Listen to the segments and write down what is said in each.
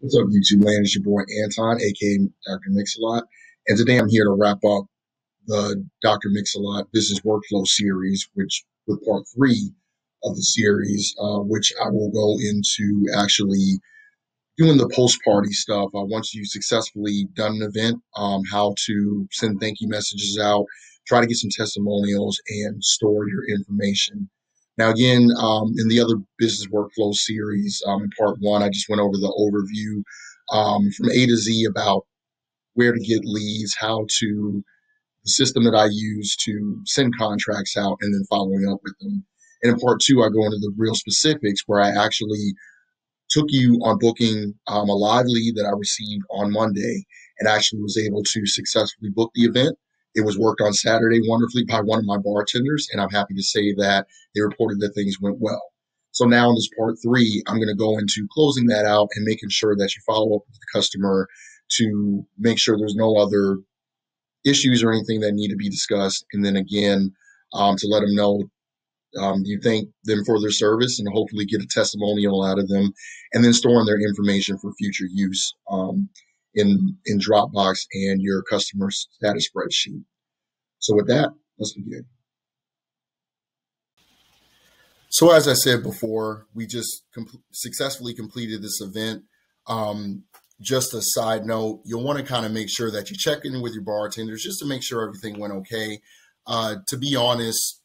What's up, YouTube land? It's your boy Anton, aka Dr. Mix-a-Lot, and today I'm here to wrap up the Dr. Mix-a-Lot Business Workflow series, which with part three of the series, which I will go into actually doing the post-party stuff. Once you've successfully done an event, how to send thank you messages out, try to get some testimonials, and store your information. Now, again, in the other business workflow series, in part one, I just went over the overview from A to Z about where to get leads, how to, the system that I use to send contracts out, and then following up with them. And in part two, I go into the real specifics where I actually took you on booking a live lead that I received on Monday and actually was able to successfully book the event. It was worked on Saturday wonderfully by one of my bartenders, and I'm happy to say that they reported that things went well. So now in this part three, I'm going to go into closing that out and making sure that you follow up with the customer to make sure there's no other issues or anything that need to be discussed. And then again, to let them know you thank them for their service and hopefully get a testimonial out of them, and then storing their information for future use in Dropbox and your customer status spreadsheet. So with that, let's begin. So as I said before, we just successfully completed this event. Just a side note, you'll want to kind of make sure that you check in with your bartenders just to make sure everything went okay. To be honest,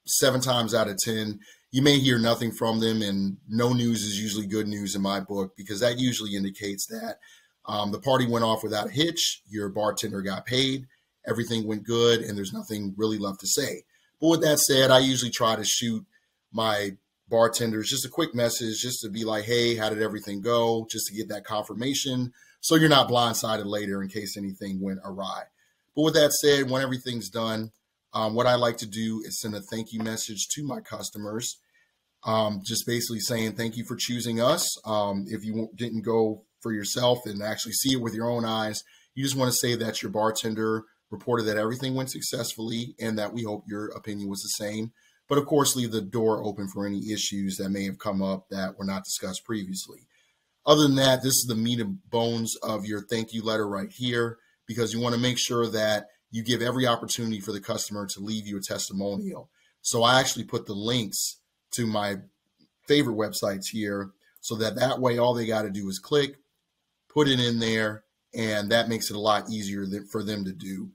7 times out of 10, you may hear nothing from them, and no news is usually good news in my book, because that usually indicates that the party went off without a hitch, your bartender got paid, everything went good, and there's nothing really left to say. But with that said, I usually try to shoot my bartenders just a quick message just to be like, hey, how did everything go? Just to get that confirmation so you're not blindsided later in case anything went awry. But with that said, when everything's done, what I like to do is send a thank you message to my customers, just basically saying thank you for choosing us. If you didn't go for yourself and actually see it with your own eyes, you just want to say that your bartender reported that everything went successfully and that we hope your opinion was the same. But of course, leave the door open for any issues that may have come up that were not discussed previously. Other than that, this is the meat and bones of your thank you letter right here, because you want to make sure that you give every opportunity for the customer to leave you a testimonial. So I actually put the links to my favorite websites here so that way all they got to do is click, put it in there, and that makes it a lot easier for them to do.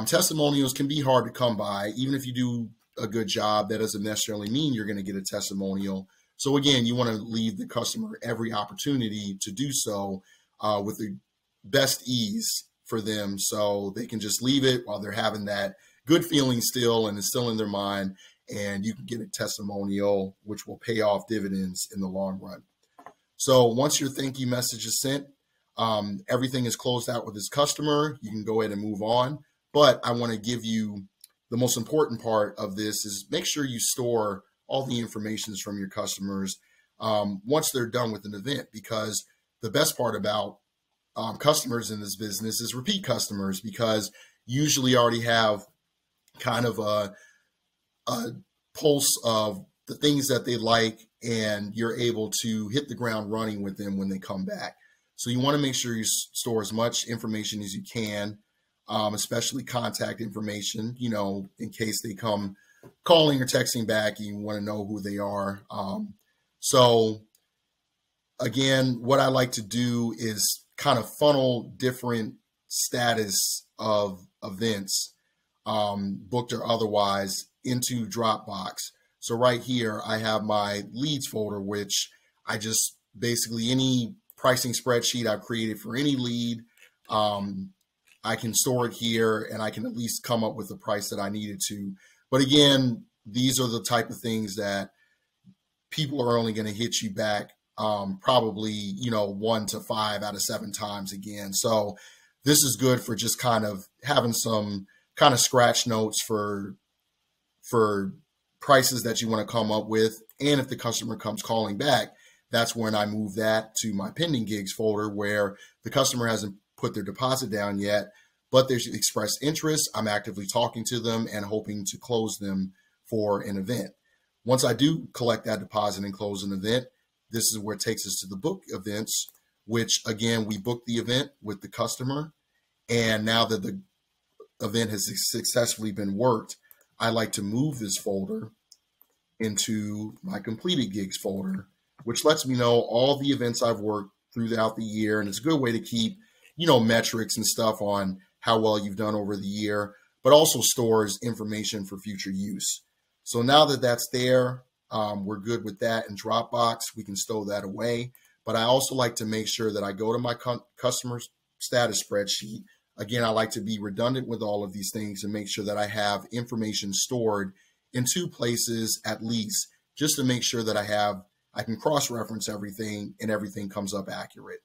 Testimonials can be hard to come by. Even if you do a good job, that doesn't necessarily mean you're going to get a testimonial. So again, you want to leave the customer every opportunity to do so with the best ease for them, so they can just leave it while they're having that good feeling still and it's still in their mind, and you can get a testimonial which will pay off dividends in the long run. So once your thank you message is sent, everything is closed out with this customer, you can go ahead and move on. But I want to give you the most important part of this is make sure you store all the information from your customers once they're done with an event, because the best part about customers in this business is repeat customers, because you usually already have kind of a pulse of the things that they like, and you're able to hit the ground running with them when they come back. So you want to make sure you store as much information as you can, especially contact information, in case they come calling or texting back, you want to know who they are. So again, what I like to do is kind of funnel different status of events, booked or otherwise, into Dropbox. So right here, I have my leads folder, which I just basically any pricing spreadsheet I've created for any lead, I can store it here and I can at least come up with the price that I needed to. But again, these are the type of things that people are only going to hit you back probably 1 to 5 out of 7 times again. So this is good for just kind of having some kind of scratch notes for prices that you want to come up with. And if the customer comes calling back, that's when I move that to my pending gigs folder, where the customer hasn't put their deposit down yet, but they've expressed interest. I'm actively talking to them and hoping to close them for an event. Once I do collect that deposit and close an event, this is where it takes us to the book events, which again, we booked the event with the customer. And now that the event has successfully been worked, I like to move this folder into my completed gigs folder, which lets me know all the events I've worked throughout the year. And it's a good way to keep, metrics and stuff on how well you've done over the year, but also stores information for future use. So now that that's there, we're good with that. In Dropbox, we can stow that away. But I also like to make sure that I go to my customer status spreadsheet. Again, I like to be redundant with all of these things and make sure that I have information stored in 2 places at least, just to make sure that I can cross-reference everything and everything comes up accurate.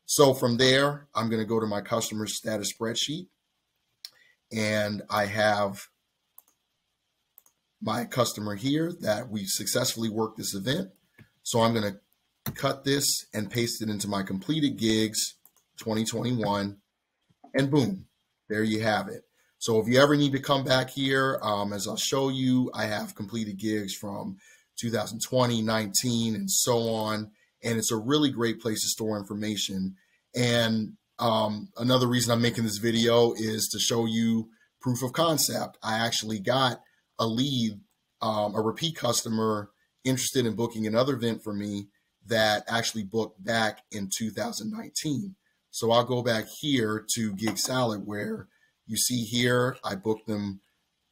So from there, I'm going to go to my customer status spreadsheet, and I have my customer here that we successfully worked this event. So I'm going to cut this and paste it into my completed gigs 2021, and boom, there you have it. So if you ever need to come back here, as I'll show you, I have completed gigs from 2020, 19, and so on. And it's a really great place to store information. And another reason I'm making this video is to show you proof of concept. I actually got a lead, a repeat customer interested in booking another event for me that actually booked back in 2019. So I'll go back here to Gig Salad, where you see here, I booked them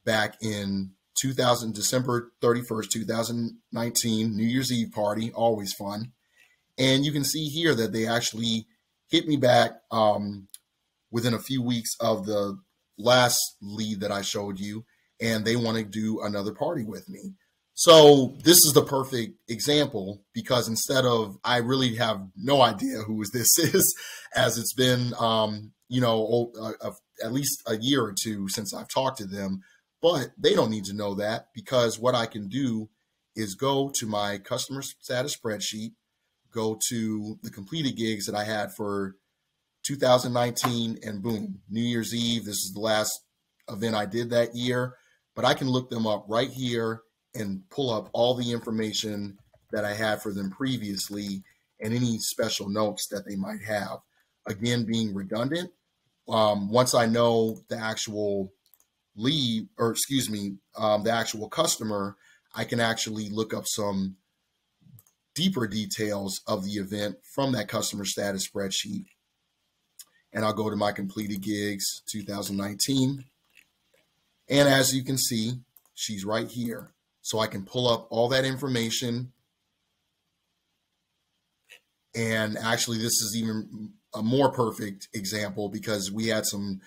back in December 31st, 2019, New Year's Eve party, always fun. And you can see here that they actually hit me back within a few weeks of the last lead that I showed you, and they want to do another party with me. So this is the perfect example, because instead of, I really have no idea who this is, as it's been, at least a year or 2 since I've talked to them, but they don't need to know that, because what I can do is go to my customer status spreadsheet, go to the completed gigs that I had for 2019, and boom, New Year's Eve, this is the last event I did that year, but I can look them up right here and pull up all the information that I had for them previously and any special notes that they might have. Again, being redundant, once I know the actual lead, or excuse me, the actual customer, I can actually look up some deeper details of the event from that customer status spreadsheet. And I'll go to my completed gigs 2019. And as you can see, she's right here. So I can pull up all that information. And actually, this is even a more perfect example, because we had some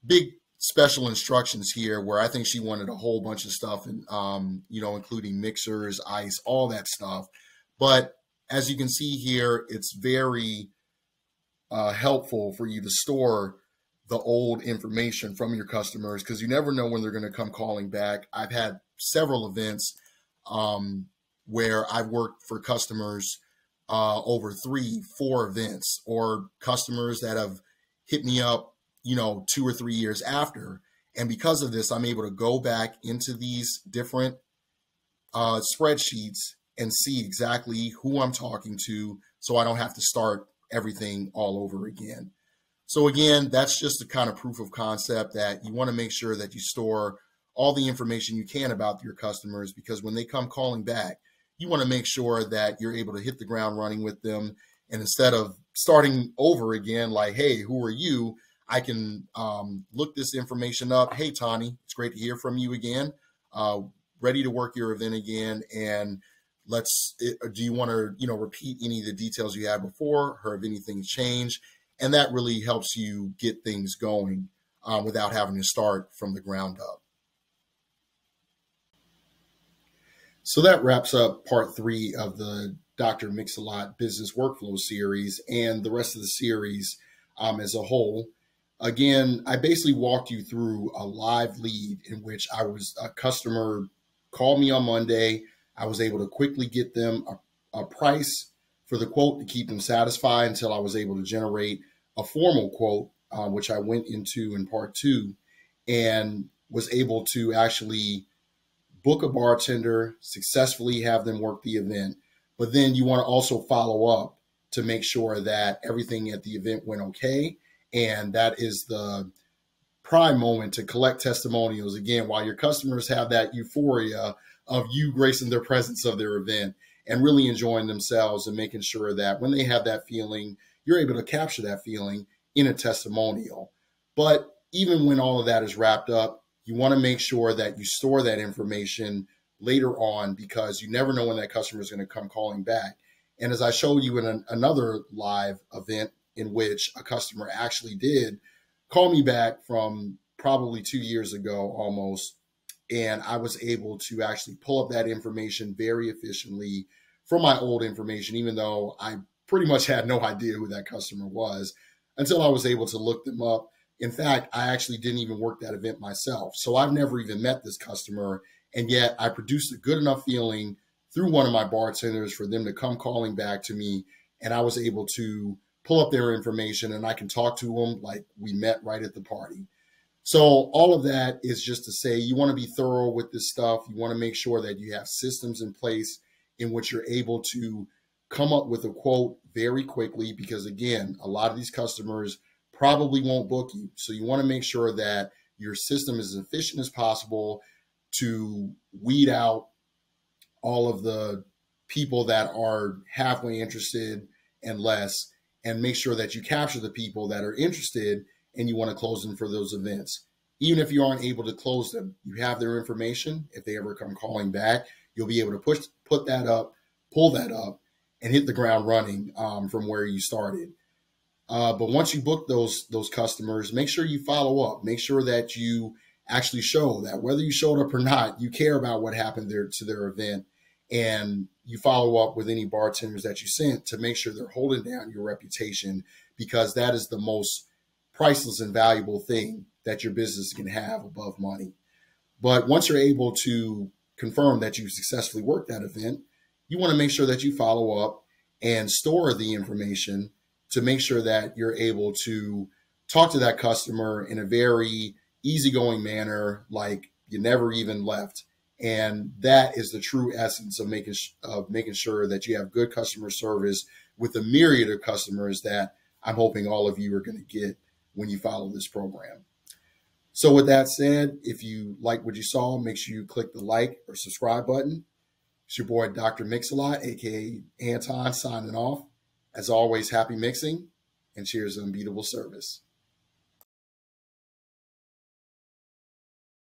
big special instructions here where I think she wanted a whole bunch of stuff, and including mixers, ice, all that stuff. But as you can see here, it's very helpful for you to store the old information from your customers, because you never know when they're going to come calling back. I've had several events where I've worked for customers over 3-4 events, or customers that have hit me up, 2 or 3 years after. And because of this, I'm able to go back into these different spreadsheets and see exactly who I'm talking to, so I don't have to start everything all over again. So again, that's just a kind of proof of concept that you want to make sure that you store all the information you can about your customers, because when they come calling back, you want to make sure that you're able to hit the ground running with them. And instead of starting over again, like, hey, who are you? I can look this information up. Hey, Tani, it's great to hear from you again. Ready to work your event again. And do you want to, repeat any of the details you had before, or have anything changed? And that really helps you get things going without having to start from the ground up. So that wraps up part 3 of the Dr. Mix-a-Lot business workflow series, and the rest of the series as a whole. Again, I basically walked you through a live lead in which a customer called me on Monday. I was able to quickly get them a price for the quote to keep them satisfied until I was able to generate a formal quote, which I went into in part 2, and was able to actually book a bartender, successfully have them work the event. But then you want to also follow up to make sure that everything at the event went okay. And that is the prime moment to collect testimonials again, while your customers have that euphoria of you gracing their presence of their event and really enjoying themselves, and making sure that when they have that feeling, you're able to capture that feeling in a testimonial. But even when all of that is wrapped up, you want to make sure that you store that information later on, because you never know when that customer is going to come calling back. And as I showed you in another live event in which a customer actually did call me back from probably 2 years ago almost, and I was able to actually pull up that information very efficiently from my old information, even though I pretty much had no idea who that customer was until I was able to look them up. In fact, I actually didn't even work that event myself. So I've never even met this customer. And yet I produced a good enough feeling through one of my bartenders for them to come calling back to me. And I was able to pull up their information, and I can talk to them like we met right at the party. So all of that is just to say, you want to be thorough with this stuff. You want to make sure that you have systems in place in which you're able to come up with a quote very quickly, because again, a lot of these customers probably won't book you. So you want to make sure that your system is as efficient as possible to weed out all of the people that are halfway interested and less, and make sure that you capture the people that are interested and you want to close them for those events. Even if you aren't able to close them, you have their information. If they ever come calling back, you'll be able to put that up, pull that up, and hit the ground running from where you started. But once you book those customers, make sure you follow up. Make sure that you actually show that whether you showed up or not, you care about what happened there to their event, and you follow up with any bartenders that you sent to make sure they're holding down your reputation, because that is the most priceless and valuable thing that your business can have above money. But once you're able to confirm that you successfully worked that event, you want to make sure that you follow up and store the information to make sure that you're able to talk to that customer in a very easygoing manner, like you never even left. And that is the true essence of making sure that you have good customer service with a myriad of customers that I'm hoping all of you are going to get when you follow this program. So with that said, if you like what you saw, make sure you click the like or subscribe button. It's your boy, Dr. Mix-a-Lot, aka Anton, signing off. As always, happy mixing, and cheers to unbeatable service.